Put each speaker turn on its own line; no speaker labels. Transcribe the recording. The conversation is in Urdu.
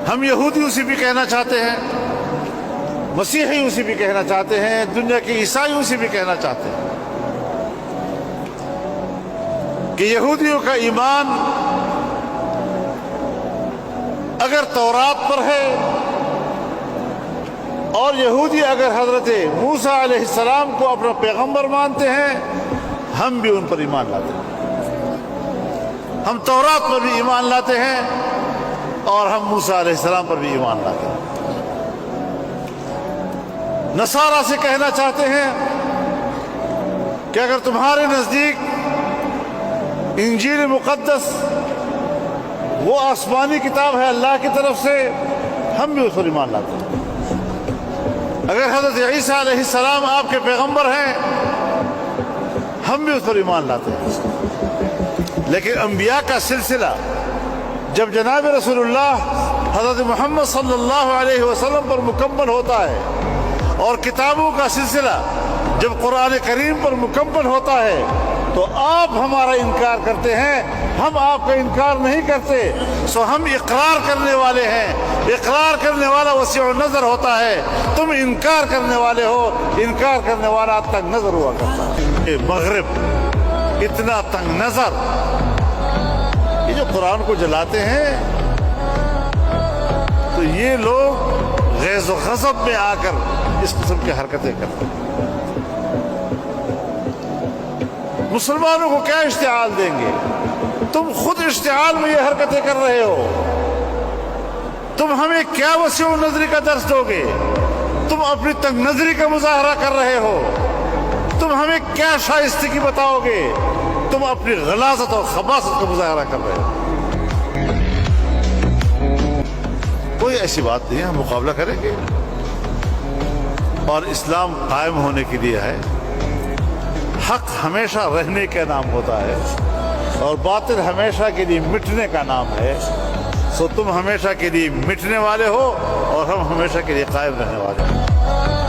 ہم یہودیوں سے بھی کہنا چاہتے ہیں، مسیحیوں سے بھی کہنا چاہتے ہیں، دنیا کے عیسائیوں سے بھی کہنا چاہتے ہیں کہ یہودیوں کا ایمان اگر تورات پر ہے، اور یہودی اگر حضرت موسیٰ علیہ السلام کو اپنا پیغمبر مانتے ہیں، ہم بھی ان پر ایمان لاتے ہیں۔ ہم تورات پر بھی ایمان لاتے ہیں اور ہم موسیٰ علیہ السلام پر بھی ایمان لاتے ہیں۔ نصارہ سے کہنا چاہتے ہیں کہ اگر تمہارے نزدیک انجیل مقدس وہ آسمانی کتاب ہے اللہ کی طرف سے، ہم بھی اس پر ایمان لاتے ہیں۔ اگر حضرت عیسیٰ علیہ السلام آپ کے پیغمبر ہیں، ہم بھی اس پر ایمان لاتے ہیں۔ لیکن انبیاء کا سلسلہ جب جناب رسول اللہ حضرت محمد صلی اللہ علیہ وسلم پر مکمل ہوتا ہے، اور کتابوں کا سلسلہ جب قرآن کریم پر مکمل ہوتا ہے، تو آپ ہمارا انکار کرتے ہیں، ہم آپ کا انکار نہیں کرتے۔ سو ہم اقرار کرنے والے ہیں، اقرار کرنے والا وسیع النظر ہوتا ہے، تم انکار کرنے والے ہو، انکار کرنے والا تنگ نظر ہوا کرتا ہے۔ مغرب اتنا تنگ نظر، یہ جو قرآن کو جلاتے ہیں، تو یہ لوگ غیظ و غضب میں آ کر اس قسم کی حرکتیں کرتے ہیں۔ مسلمانوں کو کیا اشتعال دیں گے؟ تم خود اشتعال میں یہ حرکتیں کر رہے ہو، تم ہمیں کیا وسیع نظری کا درس دو گے؟ تم اپنی تنگ نظری کا مظاہرہ کر رہے ہو، تم ہمیں کیا شائستگی بتاؤ گے؟ تم اپنی غلاظت اور خباثت کا مظاہرہ کر رہے ہو۔ کوئی ایسی بات نہیں ہے، ہم مقابلہ کریں گے، اور اسلام قائم ہونے کے لیے ہے۔ حق ہمیشہ رہنے کا نام ہوتا ہے، اور باطل ہمیشہ کے لیے مٹنے کا نام ہے۔ سو تم ہمیشہ کے لیے مٹنے والے ہو، اور ہم ہمیشہ کے لیے قائم رہنے والے ہیں۔